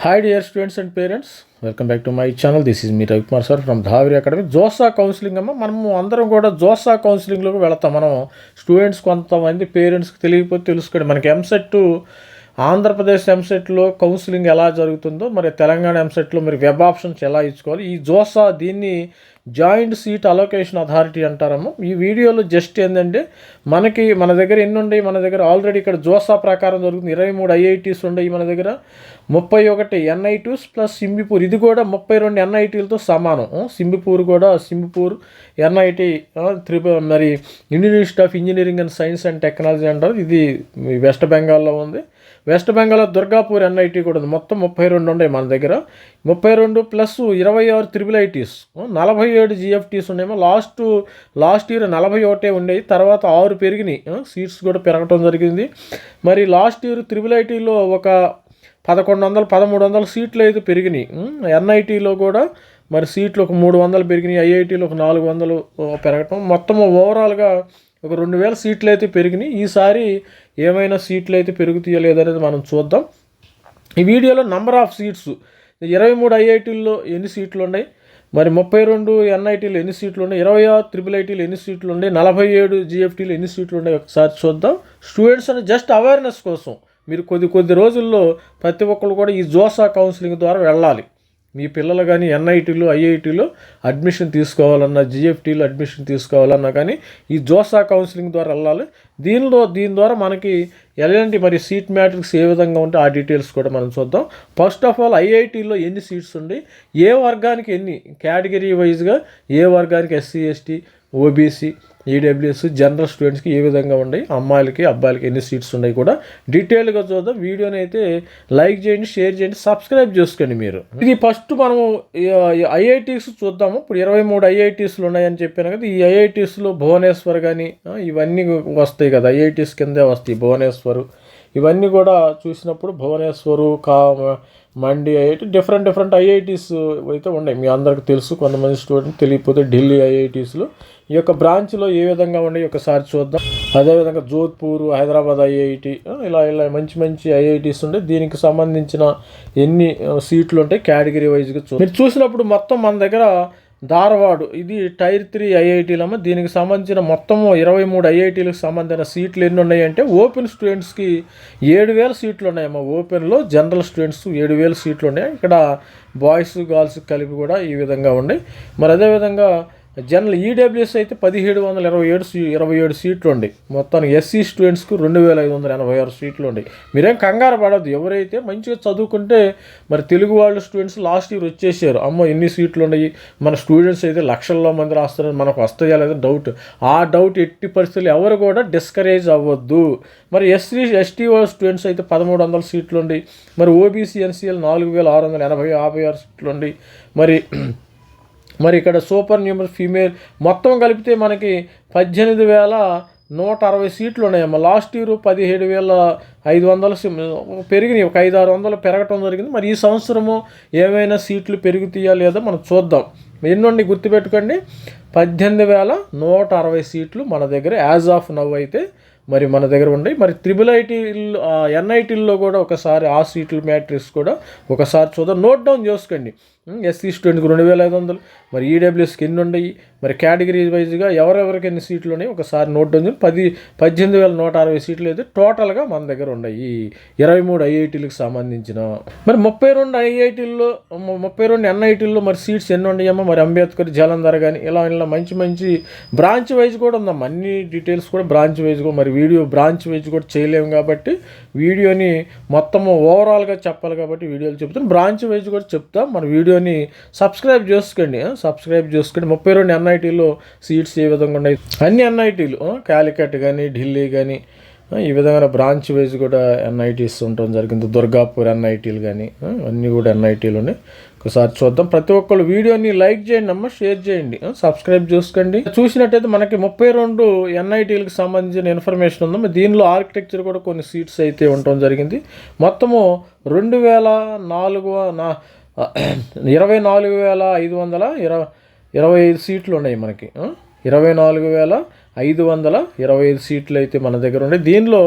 Hi dear students and parents, welcome back to my channel. This is me Ravi Kumar sir from Dhavari Academy. JoSAA counselling అమ్మ మనము అందరం కూడా JoSAA కౌన్సిలింగ్లోకి వెళతాం. మనం students కొంతమంది పేరెంట్స్కి తెలియకపోతే తెలుసుకోండి. మనకి ఎంసెట్ ఆంధ్రప్రదేశ్ ఎంసెట్లో కౌన్సిలింగ్ ఎలా జరుగుతుందో, మరి తెలంగాణ ఎంసెట్లో మరి వెబ్ ఆప్షన్స్ ఎలా ఇచ్చుకోవాలి, ఈ జోసా దీన్ని జాయింట్ సీట్ అలొకేషన్ అథారిటీ అంటారమ్మా. ఈ వీడియోలో జస్ట్ ఏంటంటే మన దగ్గర ఎన్ని ఉన్నాయి, మన దగ్గర ఆల్రెడీ ఇక్కడ జోసా ప్రకారం జరుగుతుంది 23 ఐఐటీస్ ఉన్నాయి మన దగ్గర, 31 ఎన్ఐటీస్ ప్లస్ సింబిపూర్, ఇది కూడా 32 ఎన్ఐటీలతో సమానం. సింబిపూర్ ఎన్ఐటి మరి Indian institute of engineering and science and technology అంటారు. ఇది వెస్ట్ బెంగాల్లో ఉంది. వెస్ట్ బెంగాల్లో దుర్గాపూర్ ఎన్ఐటి కూడా ఉంది. మొత్తం 32 ఉన్నాయి మన దగ్గర. 32 ప్లస్ 26 త్రిబుల్ ఐటీస్, 47 జిఎఫ్టీస్ ఉన్నాయేమో. లాస్ట్ ఇయర్ 41 ఉండేవి, తర్వాత 6 పెరిగినాయి. సీట్స్ కూడా పెరగటం జరిగింది. మరి లాస్ట్ ఇయర్ త్రిబుల్ ఐటీలో ఒక 1300 సీట్లు అయితే పెరిగినాయి. ఎన్ఐటీలో కూడా మరి సీట్లు ఒక 300 పెరిగినాయి, ఐఐటీలో ఒక 400 పెరగటం, మొత్తం ఓవరాల్గా ఒక 2000 సీట్లు అయితే పెరిగినాయి. ఈసారి ఏమైనా సీట్లు అయితే పెరుగుతాయో లేదనేది మనం చూద్దాం. ఈ వీడియోలో నంబర్ ఆఫ్ సీట్స్ 23 ఐఐటీల్లో ఎన్ని సీట్లు ఉన్నాయి, మరి 32 ఎన్ఐటీలు ఎన్ని సీట్లు ఉన్నాయి, 26 త్రిబుల్ ఐటీలు ఎన్ని సీట్లు ఉన్నాయి, 47 జిఎఫ్టీలు ఎన్ని సీట్లు ఉన్నాయి ఒకసారి చూద్దాం. స్టూడెంట్స్ అని జస్ట్ అవేర్నెస్ కోసం మీరు కొద్ది రోజుల్లో ప్రతి ఒక్కరు కూడా ఈ జోసా కౌన్సిలింగ్ ద్వారా వెళ్ళాలి. మీ పిల్లలు కానీ ఎన్ఐటీలు ఐఐటీలో అడ్మిషన్ తీసుకోవాలన్నా, జిఎఫ్టీలో అడ్మిషన్ తీసుకోవాలన్నా కానీ ఈ జోసా కౌన్సిలింగ్ ద్వారా వెళ్ళాలి. దీని ద్వారా మనకి ఎలాంటి మరి సీట్ మ్యాట్రిక్స్ ఏ విధంగా ఉంటే ఆ డీటెయిల్స్ కూడా మనం చూద్దాం. ఫస్ట్ ఆఫ్ ఆల్ ఐఐటీలో ఎన్ని సీట్స్ ఉన్నాయి, ఏ వర్గానికి ఎన్ని, కేటగిరీ వైజ్గా ఏ వర్గానికి SC ST OBC EWS general స్టూడెంట్స్కి ఏ విధంగా ఉన్నాయి, అమ్మాయిలకి అబ్బాయిలకి ఎన్ని సీట్స్ ఉన్నాయి కూడా డీటెయిల్గా చూద్దాం. వీడియోని అయితే లైక్ చేయండి, షేర్ చేయండి, సబ్స్క్రైబ్ చేసుకోండి మీరు. ఇది ఫస్ట్ మనము ఐఐటీస్ చూద్దాము. ఇప్పుడు 23 ఐఐటీస్లు ఉన్నాయని చెప్పాను కదా. ఈ ఐఐటీస్లో భువనేశ్వర్ కానీ ఇవన్నీ వస్తాయి కదా, ఐఐటీస్ కిందే వస్తాయి. భువనేశ్వర్ ఇవన్నీ కూడా చూసినప్పుడు భువనేశ్వరు మండి ఐఐటి డిఫరెంట్ ఐఐటీస్ అయితే ఉన్నాయి. మీ అందరికీ తెలుసు, కొంతమంది స్టూడెంట్ తెలియకపోతే ఢిల్లీ ఐఐటీస్లో ఈ యొక్క బ్రాంచ్లో ఏ విధంగా ఉన్నాయి ఒకసారి చూద్దాం. అదేవిధంగా జోధ్పూర్, హైదరాబాద్ ఐఐటి, ఇలా మంచి ఐఐటీస్ ఉంటాయి. దీనికి సంబంధించిన ఎన్ని సీట్లు ఉంటాయి కేటగిరీ వైజ్గా మీరు చూసినప్పుడు మొత్తం మన దగ్గర ధారవాడు ఇది టైర్ 3 ఐఐటీలమ్మ. దీనికి సంబంధించిన మొత్తము 23 ఐఐటీలకు సంబంధించిన సీట్లు ఎన్ని ఉన్నాయంటే, ఓపెన్ స్టూడెంట్స్కి 7000 సీట్లు ఉన్నాయమ్మా. ఓపెన్లో జనరల్ స్టూడెంట్స్ 7000 సీట్లు ఉన్నాయి. ఇక్కడ బాయ్స్ గర్ల్స్ కలిపి కూడా ఈ విధంగా ఉన్నాయి. మరి అదేవిధంగా జనరల్ ఈడబ్ల్యూఎస్ అయితే 1727 సీట్లు ఉన్నాయి. మొత్తానికి ఎస్సీ స్టూడెంట్స్కు 2586 సీట్లు ఉన్నాయి. మీరేం కంగారు పడద్దు. ఎవరైతే మంచిగా చదువుకుంటే, మరి తెలుగు వాళ్ళు స్టూడెంట్స్ లాస్ట్ ఇయర్ వచ్చేసారు, అమ్మో ఎన్ని సీట్లు ఉన్నాయి, మన స్టూడెంట్స్ అయితే లక్షల్లో మంది రాస్తున్నారు, మనకు వస్తాయా లేదా డౌట్. ఆ డౌట్ ఎట్టి పరిస్థితులు ఎవరు కూడా డిస్కరేజ్ అవ్వద్దు. మరి ఎస్టీ స్టూడెంట్స్ అయితే 1300 సీట్లు ఉన్నాయి. మరి ఓబీసీ ఎన్సీఎల్ 4686 సీట్లు ఉన్నాయి. మరి ఇక్కడ సూపర్ న్యూమర్ ఫీమేల్ మొత్తం కలిపితే మనకి 18160 సీట్లు ఉన్నాయమ్మా. లాస్ట్ ఇయర్ 17500 పెరిగినాయి, ఒక 500-600 పెరగటం జరిగింది. మరి ఈ సంవత్సరము ఏమైనా సీట్లు పెరుగుతాయా లేదా మనం చూద్దాం. ఎన్నుండి గుర్తుపెట్టుకోండి, 18160 సీట్లు మన దగ్గర యాజ్ ఆఫ్ నవ్ అయితే మరి మన దగ్గర ఉన్నాయి. మరి త్రిబుల్ ఐటీలు ఎన్ఐటీల్లో కూడా ఒకసారి ఆ సీట్ల మ్యాట్రిక్స్ కూడా ఒకసారి చూద్దాం. నోట్ డౌన్ చేసుకోండి. ఎస్సీ స్టూడెంట్కి 2500, మరి ఈడబ్ల్యూఎస్కి ఎన్ని ఉన్నాయి, మరి కేటగిరీ వైజ్గా ఎవరెవరికి ఎన్ని సీట్లు ఉన్నాయి ఒకసారి నోట్ డౌన్ చేయండి. 18160 సీట్లు అయితే టోటల్గా మన దగ్గర ఉన్నాయి 23 ఐఐటీలకు సంబంధించిన. మరి 32 ఐఐటీల్లో 32 ఎన్ఐటీల్లో మరి సీట్స్ ఎన్ని ఉన్నాయమ్మా. మరి అంబేద్కర్, జలంధర్ కానీ ఇలా మంచి బ్రాంచ్ వైజ్ కూడా ఉందమ్మా. అన్ని డీటెయిల్స్ కూడా బ్రాంచ్ వైజ్గా, మరి వీడియో బ్రాంచ్ వైజ్ కూడా చేయలేము కాబట్టి వీడియోని మొత్తం ఓవరాల్గా చెప్పాలి కాబట్టి వీడియోలు చెప్తాను. బ్రాంచ్ వైజ్ కూడా చెప్తాం. మన వీడియోని సబ్స్క్రైబ్ చేసుకోండి. 32 ఎన్ఐటీలో సీట్స్ ఏ విధంగా ఉన్నాయి, అన్ని ఎన్ఐటీలు కాలికట్ కానీ ఢిల్లీ కానీ ఈ విధంగా బ్రాంచ్ వైజ్ కూడా ఎన్ఐటీస్ ఉండటం జరిగింది. దుర్గాపూర్ ఎన్ఐటీలు కానీ అన్నీ కూడా ఎన్ఐటీలు ఉన్నాయి. ఒకసారి చూద్దాం. ప్రతి ఒక్కళ్ళు వీడియోని లైక్ చేయండి అమ్మ, షేర్ చేయండి, సబ్స్క్రైబ్ చేసుకోండి. చూసినట్టయితే మనకి 32 ఎన్ఐటీలకు సంబంధించిన ఇన్ఫర్మేషన్ ఉందా. దీనిలో ఆర్కిటెక్చర్ కూడా కొన్ని సీట్స్ అయితే ఉండటం జరిగింది. మొత్తము 24,525 సీట్లు ఉన్నాయి మనకి. 24,525 525 సీట్లు అయితే మన దగ్గర ఉన్నాయి. దీనిలో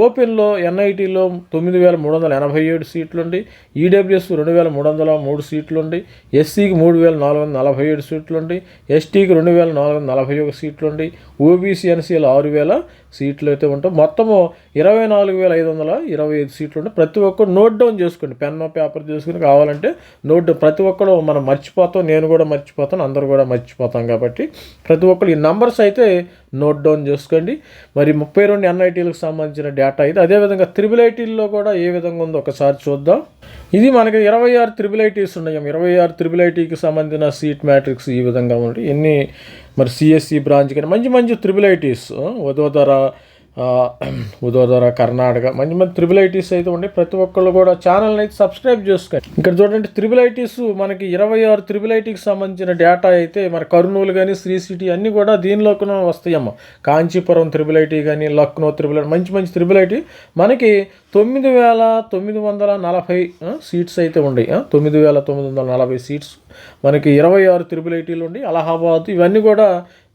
ఓపెన్లో ఎన్ఐటీలో 9387 సీట్లుండి, ఈడబ్ల్యూఎస్ 2303 సీట్లుండి, ఎస్సీకి 3447 సీట్లుండి, ఎస్టీకి 2441 సీట్లుండి, ఓబీసీ ఎన్సీఎల్ 6000 సీట్లు అయితే ఉంటాయి. మొత్తము 24525 సీట్లు ఉంటాయి. ప్రతి ఒక్కరు నోట్ డౌన్ చేసుకోండి, పెన్ పేపర్ చేసుకుని కావాలంటే ప్రతి ఒక్కరు మనం మర్చిపోతాం, నేను కూడా మర్చిపోతాను, అందరూ కూడా మర్చిపోతాం. కాబట్టి ప్రతి ఒక్కరు ఈ నంబర్స్ అయితే నోట్ డౌన్ చేసుకోండి. మరి 32 ఎన్ఐటీలకు సంబంధించిన డేటా ఇది. అదేవిధంగా త్రిబుల్ ఐటీల్లో కూడా ఏ విధంగా ఉందో ఒకసారి చూద్దాం. ఇది మనకి 26 త్రిబుల్ ఐటీస్ ఉన్నాయి. 26 త్రిబుల్ ఐటీకి సంబంధించిన సీట్ మ్యాట్రిక్స్ ఈ విధంగా ఉంటాయి. ఎన్ని మరి సిఎస్సి బ్రాంచ్ కానీ మంచి త్రిబుల్ ఐటీస్, ఉదోదర కర్ణాటక మంచి త్రిబుల్ ఐటీస్ అయితే ఉండే. ప్రతి ఒక్కళ్ళు కూడా ఛానల్ని అయితే సబ్స్క్రైబ్ చేసుకోండి. ఇక్కడ చూడండి, త్రిబుల్ ఐటీస్ మనకి 26 త్రిబుల్ ఐటీకి సంబంధించిన డేటా అయితే మన కర్నూలు కానీ శ్రీ సిటీ అన్నీ కూడా దీనిలోకి వస్తాయమ్మ. కాంచీపురం త్రిబుల్ ఐటీ కానీ, లక్నో త్రిబుల్ ఐటీ మంచి త్రిబుల్ ఐటీ మనకి 9940 సీట్స్ అయితే ఉన్నాయి. 9940 సీట్స్ మనకి 26 త్రిబుల్ ఐటీలు ఉండి. అలహాబాద్ ఇవన్నీ కూడా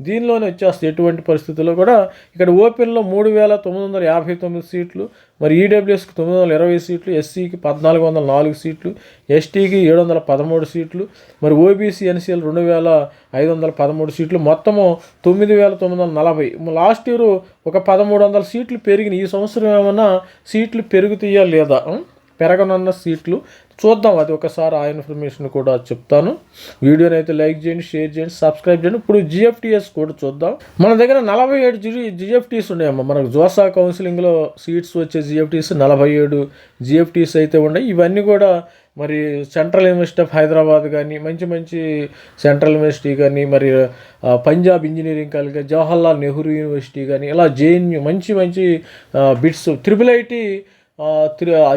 దీనిలోనే వచ్చేస్తాయి. ఎటువంటి పరిస్థితుల్లో కూడా ఇక్కడ ఓపెన్లో 3959 సీట్లు, మరి ఈడబ్ల్యూఎస్కి 920 సీట్లు, ఎస్సీకి 1404 సీట్లు, ఎస్టీకి 713 సీట్లు, మరి ఓబీసీ ఎన్సీఎల్ 2513 సీట్లు, మొత్తము 9940. లాస్ట్ ఇయర్ ఒక 1300 సీట్లు పెరిగినాయి. ఈ సంవత్సరం ఏమన్నా సీట్లు పెరుగుతాయా లేదా, పెరగనున్న సీట్లు చూద్దాం. అది ఒకసారి ఆ ఇన్ఫర్మేషన్ కూడా చెప్తాను. వీడియోని అయితే లైక్ చేయండి, షేర్ చేయండి, సబ్స్క్రైబ్ చేయండి. ఇప్పుడు జిఎఫ్టీఎస్ కూడా చూద్దాం. మన దగ్గర 47 జిఎఫ్టీస్ ఉన్నాయమ్మా. మనకు జోసా కౌన్సిలింగ్లో సీట్స్ వచ్చే జిఎఫ్టీస్ 47 జిఎఫ్టీస్ అయితే ఉన్నాయి. ఇవన్నీ కూడా మరి సెంట్రల్ యూనివర్సిటీ ఆఫ్ హైదరాబాద్ కానీ, మంచి సెంట్రల్ యూనివర్సిటీ కానీ, మరి Punjab engineering college, Jawaharlal Nehru university కానీ, ఇలా జేఎన్యూ మంచి బిట్స్ త్రిబుల్ ఐటీ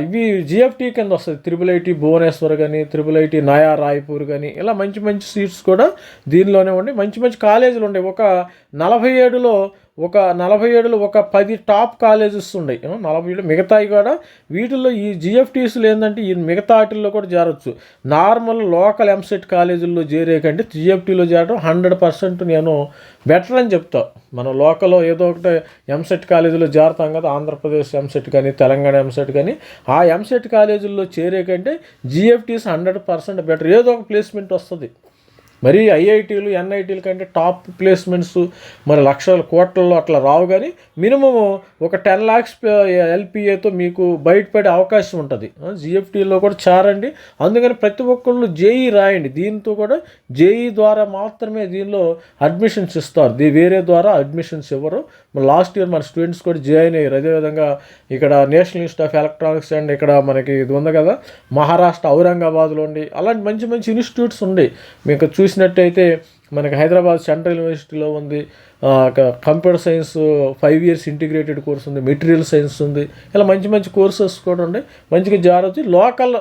ఇవి జిఎఫ్టీ కింద వస్తుంది. త్రిబుల్ ఐటీ భువనేశ్వర్ కానీ, త్రిబుల్ ఐటీ నయా రాయ్పూర్ కానీ, ఇలా మంచి సీట్స్ కూడా దీనిలోనే ఉండి. మంచి కాలేజీలు ఉన్నాయి. ఒక 47లో ఒక 10 టాప్ కాలేజెస్ ఉన్నాయి. 47 మిగతాయి కూడా వీటిల్లో ఈ జిఎఫ్టీస్లు ఏంటంటే ఈ మిగతా వాటిల్లో కూడా చేరొచ్చు. నార్మల్ లోకల్ ఎంసెట్ కాలేజీల్లో చేరే కంటే జిఎఫ్టీలో చేరడం 100% నేను బెటర్ అని చెప్తా. మనం లోకల్లో ఏదో ఒకటి ఎంసెట్ కాలేజీలో చేరతాం కదా, ఆంధ్రప్రదేశ్ ఎంసెట్ కానీ, తెలంగాణ ఎంసెట్ కానీ, ఆ ఎంసెట్ కాలేజీల్లో చేరే కంటే జిఎఫ్టీస్ 100% బెటర్. ఏదో ఒక ప్లేస్మెంట్ వస్తుంది. మరి ఐఐటీలు ఎన్ఐటీల కంటే టాప్ ప్లేస్మెంట్స్ మరి లక్షల కోట్లలో అట్లా రావు, కానీ మినిమము ఒక 10 lakhs ఎల్పిఏతో మీకు బయటపడే అవకాశం ఉంటుంది. జిఎఫ్టీలో కూడా చేరండి. అందుకని ప్రతి ఒక్కళ్ళు జేఈ రాయండి. దీంతో కూడా జేఈ ద్వారా మాత్రమే దీనిలో అడ్మిషన్స్ ఇస్తారు. వేరే ద్వారా అడ్మిషన్స్ ఇవ్వరు. లాస్ట్ ఇయర్ మన స్టూడెంట్స్ కూడా జాయిన్ అయ్యారు. అదేవిధంగా ఇక్కడ national institute of electronics and ఇక్కడ మనకి ఇది ఉంది కదా మహారాష్ట్ర ఔరంగాబాద్లో ఉండి, అలాంటి మంచి ఇన్స్టిట్యూట్స్ ఉన్నాయి. మీకు చూసినట్టయితే మనకి హైదరాబాద్ సెంట్రల్ యూనివర్సిటీలో ఉంది, computer science 5 years integrated course ఉంది, మెటీరియల్ సైన్స్ ఉంది. ఇలా మంచి కోర్సెస్ కూడా ఉన్నాయి. మంచిగా జారొచ్చు. లోకల్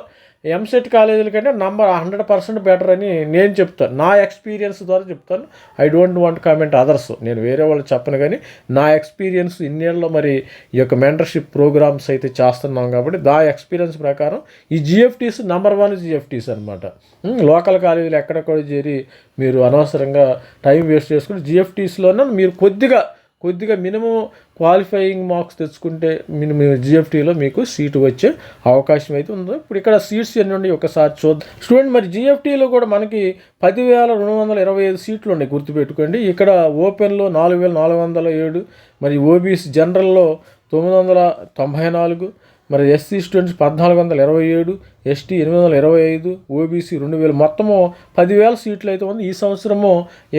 ఎంసెట్ కాలేజీల కంటే 100% బెటర్ అని నేను చెప్తాను. నా ఎక్స్పీరియన్స్ ద్వారా చెప్తాను. I don't want comment others. నేను వేరే వాళ్ళు చెప్పను, కానీ నా ఎక్స్పీరియన్స్ ఇన్నేళ్ళలో మరి ఈ యొక్క మెంటర్షిప్ ప్రోగ్రామ్స్ అయితే చేస్తున్నాం కాబట్టి నా ఎక్స్పీరియన్స్ ప్రకారం ఈ జిఎఫ్టీస్ నెంబర్ 1 జిఎఫ్టీస్ అనమాట. లోకల్ కాలేజీలు ఎక్కడెక్కడ చేరి మీరు అనవసరంగా టైం వేస్ట్ చేసుకుని జిఎఫ్టీస్లోనే మీరు కొద్దిగా మినిమం క్వాలిఫైయింగ్ మార్క్స్ తెచ్చుకుంటే మినిమం జిఎఫ్టీలో మీకు సీటు వచ్చే అవకాశం అయితే ఉంది. ఇప్పుడు ఇక్కడ సీట్స్ ఎన్ని ఉన్నాయి ఒకసారి చూద్దాం. స్టూడెంట్ మరి జిఎఫ్టీలో కూడా మనకి 10,225 సీట్లు ఉన్నాయి, గుర్తుపెట్టుకోండి. ఇక్కడ ఓపెన్లో 4,407, మరి ఓబీసీ జనరల్లో 994, మరి ఎస్సీ స్టూడెంట్స్ 1,427, ఎస్టీ 825, ఓబీసీ 2,000, మొత్తము 10,000 సీట్లు అయితే ఉంది. ఈ సంవత్సరము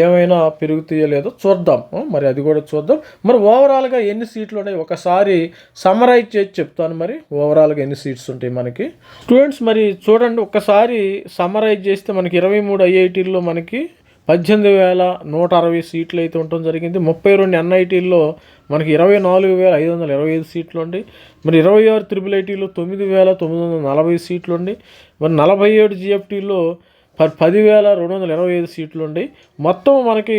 ఏమైనా పెరుగుతాయో లేదో చూద్దాం. మరి అది కూడా చూద్దాం. మరి ఓవరాల్గా ఎన్ని సీట్లు ఉన్నాయి ఒకసారి సమ్మరైజ్ చేసి చెప్తాను. మరి ఓవరాల్గా ఎన్ని సీట్స్ ఉంటాయి మనకి స్టూడెంట్స్ మరి చూడండి. ఒకసారి సమ్మరైజ్ చేస్తే మనకి 23 ఐఐటీల్లో మనకి 18,160 సీట్లు అయితే ఉండటం జరిగింది. 32 ఎన్ఐటీల్లో మనకి 24,525 సీట్లు ఉండి, మరి 26 త్రిబుల్ ఐటీలో 9,940 సీట్లు ఉండి, మరి 47 జిఎఫ్టీలో 10,225 సీట్లు ఉండి, మొత్తం మనకి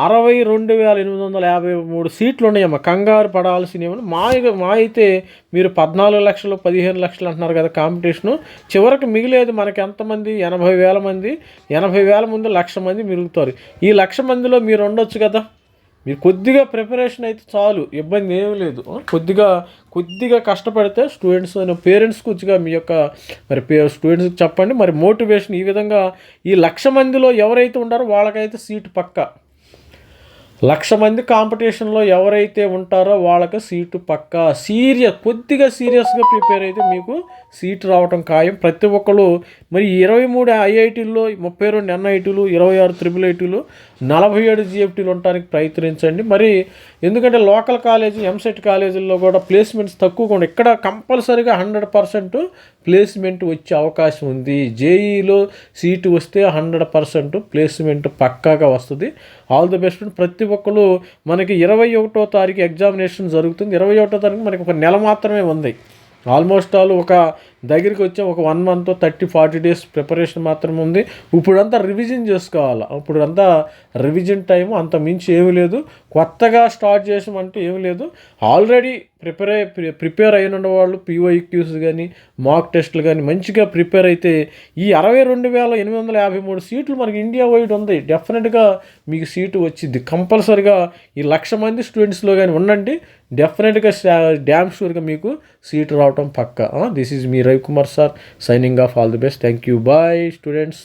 62,853 సీట్లు ఉన్నాయమ్మ. కంగారు పడాల్సిన ఏమన్నా మా అయితే మీరు 14 లక్షలు 15 లక్షలు అంటున్నారు కదా కాంపిటీషను. చివరికి మిగిలేదు మనకి ఎంతమంది? 80,000 మంది. 80,000 మంది 1,00,000 మంది మిగులుతారు. ఈ 1,00,000 మందిలో మీరు ఉండొచ్చు కదా. మీరు కొద్దిగా ప్రిపరేషన్ అయితే చాలు, ఇబ్బంది ఏమీ లేదు. కొద్దిగా కష్టపడితే స్టూడెంట్స్ పేరెంట్స్ కొద్దిగా మీ యొక్క మరి స్టూడెంట్స్కి చెప్పండి. మరి మోటివేషన్ ఈ విధంగా ఈ 1,00,000 మందిలో ఎవరైతే ఉంటారో వాళ్ళకైతే సీటు పక్కా. 1,00,000 మంది కాంపిటీషన్లో ఎవరైతే ఉంటారో వాళ్ళకి సీటు పక్కా. కొద్దిగా సీరియస్గా ప్రిపేర్ అయితే మీకు సీటు రావటం ఖాయం. ప్రతి ఒక్కరు మరి 23 ఐఐటీల్లో, 32 ఎన్ఐటీలు, 26 ట్రిపుల్ ఐటీలు, 47 జిఎఫ్టీలు ఉండటానికి ప్రయత్నించండి. మరి ఎందుకంటే లోకల్ కాలేజీ, ఎంసెట్ కాలేజీల్లో కూడా ప్లేస్మెంట్స్ తక్కువగా ఉన్నాయి. ఇక్కడ కంపల్సరీగా 100% ప్లేస్మెంట్ వచ్చే అవకాశం ఉంది. జేఈలో సీటు వస్తే 100% ప్లేస్మెంట్ పక్కాగా వస్తుంది. All the best. ప్రతి ఒక్కరు మనకి 21వ తారీఖు ఎగ్జామినేషన్ జరుగుతుంది. 21వ తారీఖు మనకి ఒక నెల మాత్రమే ఉంది. ఆల్మోస్ట్ ఒక దగ్గరికి వచ్చే ఒక 1 month 30-40 days ప్రిపరేషన్ మాత్రమే ఉంది. ఇప్పుడంతా రివిజన్ చేసుకోవాలి. ఇప్పుడంతా రివిజన్ టైం, అంత మించి ఏమీ లేదు. కొత్తగా స్టార్ట్ చేసామంటే ఏమీ లేదు. ఆల్రెడీ ప్రిపేర్ అయిన వాళ్ళు పీవైక్యూస్ కానీ, మాక్ టెస్టులు కానీ మంచిగా ప్రిపేర్ అయితే ఈ 62,853 సీట్లు మనకి ఇండియా వైడ్ ఉంది. డెఫినెట్గా మీకు సీటు వచ్చింది. కంపల్సరిగా ఈ 1,00,000 మంది స్టూడెంట్స్లో కానీ ఉండండి. డెఫినెట్గా డ్యామ్ షూర్గా మీకు సీటు రావటం పక్కా. This is me Ravikumar sir, signing off. All the best. Thank you. Bye, students.